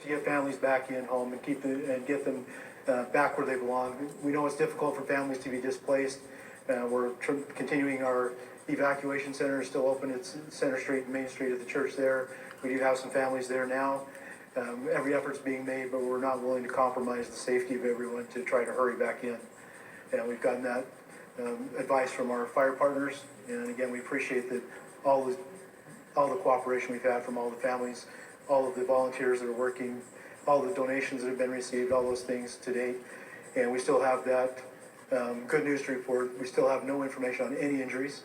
get families back in home and get them back where they belong. We know it's difficult for families to be displaced. We're continuing our evacuation center is still open. It's Center Street and Main Street at the church there. We do have some families there now. Every effort's being made, but we're not willing to compromise the safety of everyone to try to hurry back in. And we've gotten that advice from our fire partners. And again, we appreciate that all the cooperation we've had from all the families, all of the volunteers that are working, all the donations that have been received, all those things to date. And we still have that good news to report. We still have no information on any injuries.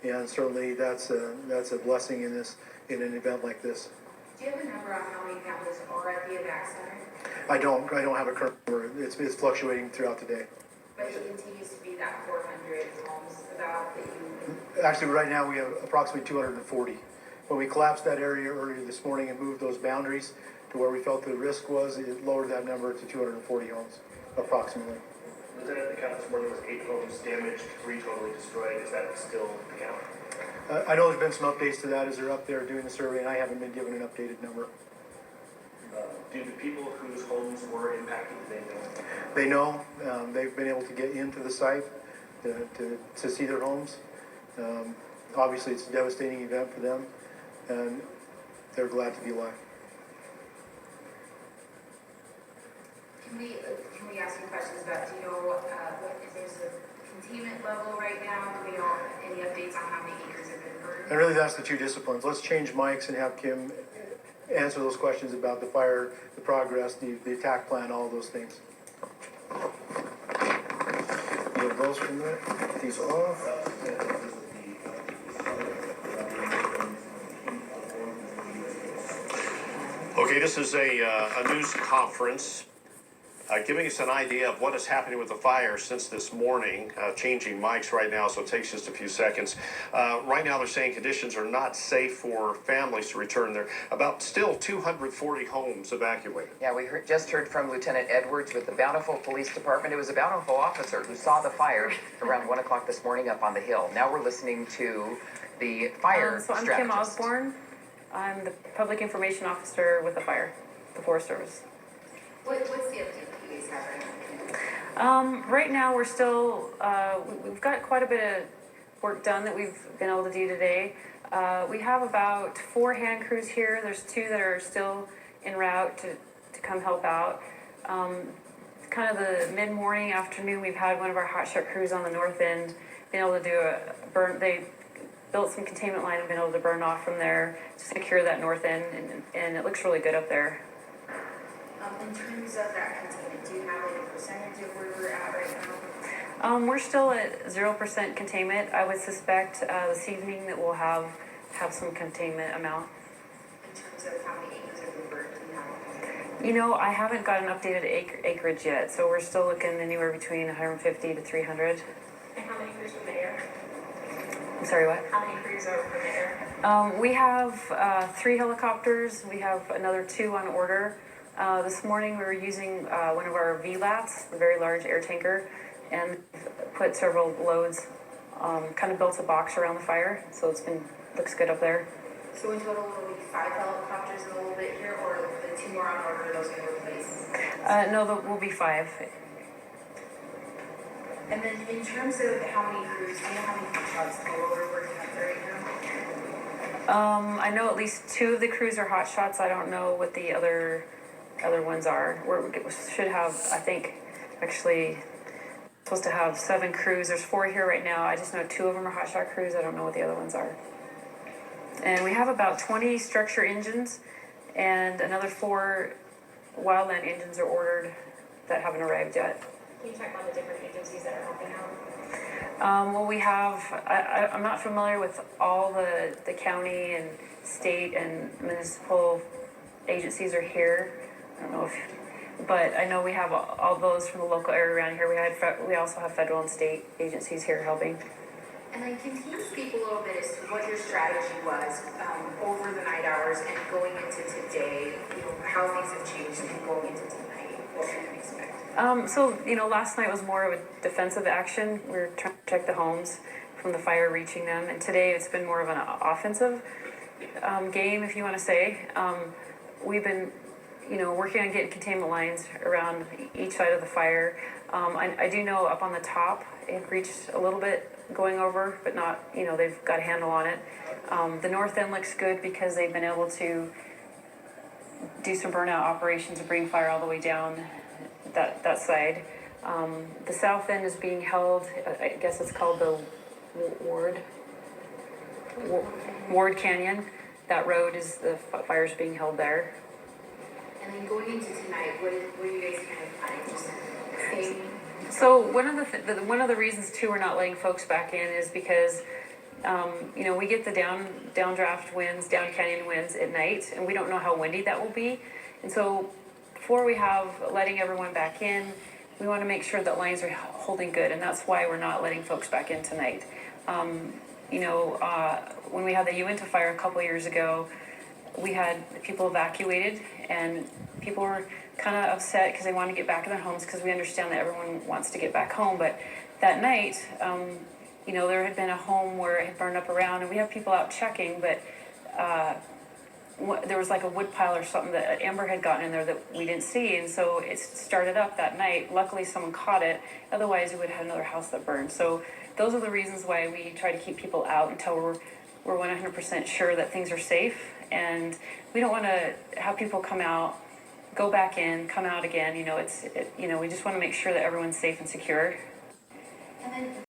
And certainly that's a blessing in an event like this. Do you have a number on how many families are at the evac center? I don't have a current number. It's fluctuating throughout the day. But it continues to be that 400 homes about that you... Actually, right now we have approximately 240. When we collapsed that area earlier this morning and moved those boundaries to where we felt the risk was, it lowered that number to 240 homes, approximately. Lieutenant, the count this morning was 8 homes damaged, 3 totally destroyed. Is that still the count? I know there's been some updates to that as they're up there doing the survey, and I haven't been given an updated number. Do the people whose homes were impacted, do They know. They've been able to get into the site to see their homes. Obviously, it's a devastating event for them, and they're glad to be alive. Can we ask you questions about, do you know what if there's a containment level right now? Do we know any updates on how many acres have been burned? And really, that's the two disciplines. Let's change mics and have Kim answer those questions about the fire, the progress, the attack plan, all those things. You have those from there? These off. Okay, this is a news conference giving us an idea of what is happening with the fire since this morning. Changing mics right now, so it takes just a few seconds. Right now they're saying conditions are not safe for families to return there. About still 240 homes evacuated. Yeah, we just heard from Lieutenant Edwards with the Bountiful Police Department. It was a Bountiful officer who saw the fire around 1 o'clock this morning up on the hill. Now we're listening to the fire So I'm strategist. Kim Osborne. I'm the Public Information Officer with the Forest Service. What's the update that you guys have right now? Right now we're still, we've got quite a bit of work done that we've been able to do today. We have about 4 hand crews here. There's 2 that are still en route to come help out. Kind of the mid-morning, afternoon, we've had one of our hotshot crews on the north end been able to do a burn. They built some containment line and been able to burn off from there to secure that north end, and it looks really good up there. In terms of that containment, do you have like a percentage of where we're at right now? We're still at 0% containment. I would suspect this evening that we'll have some containment amount. In terms of how many acres have been burned, do you have? You know, I haven't got an updated acreage yet, so we're still looking anywhere between 150 to 300. And how many crews from the air? I'm sorry, what? How many crews are from the air? We have 3 helicopters. We have another 2 on order. This morning we were using one of our VLATs, a very large air tanker, and put several loads, kind of built a box around the fire, so looks good up there. So in total, will be 5 helicopters in a little bit here, or the 2 more on order, are those going to replace? No, there will be 5. And then in terms of how many crews, do you know how many shots in the lower working up there right now? I know at least 2 of the crews are hot shots. I don't know what the other ones are. We should have, I think, actually supposed to have 7 crews. There's 4 here right now. I just know 2 of them are hot shot crews. I don't know what the other ones are. And we have about 20 structure engines, and another 4 wildland engines are ordered that haven't arrived yet. Can you talk about the different agencies that are helping out? Well, we have, I'm not familiar with all the county and state and municipal agencies are here. I don't know but I know we have all those from the local area around here. We also have federal and state agencies here helping. And then can you speak a little bit as to what your strategy was over the night hours and going into today, how things have changed and going into tonight, what we can expect? So, last night was more of a defensive action. We were trying to protect the homes from the fire reaching them. And today it's been more of an offensive game, if you want to say. We've been working on getting containment lines around each side of the fire. I do know up on the top, it reached a little bit going over, but not, they've got a handle on it. The north end looks good because they've been able to do some burnout operations and bring fire all the way down that side. The south end is being held, I guess it's called the Ward Canyon. That road is, the fire's being held there. And then going into tonight, what are you guys kind of planning, just same? So one of the reasons too we're not letting folks back in is because we get the downdraft winds, down canyon winds at night, and we don't know how windy that will be. And so before we have letting everyone back in, we want to make sure that lines are holding good, and that's why we're not letting folks back in tonight. When we had the Uinta fire a couple years ago, we had people evacuated, and people were kind of upset because they wanted to get back in their homes, because we understand that everyone wants to get back home. But that night, there had been a home where it had burned up around, and we have people out checking, but there was like a wood pile or something that Amber had gotten in there that we didn't see, and so it started up that night. Luckily someone caught it, otherwise we would have had another house that burned. So those are the reasons why we try to keep people out until we're 100% sure that things are safe, and we don't want to have people come out, go back in, come out again. We just want to make sure that everyone's safe and secure. And then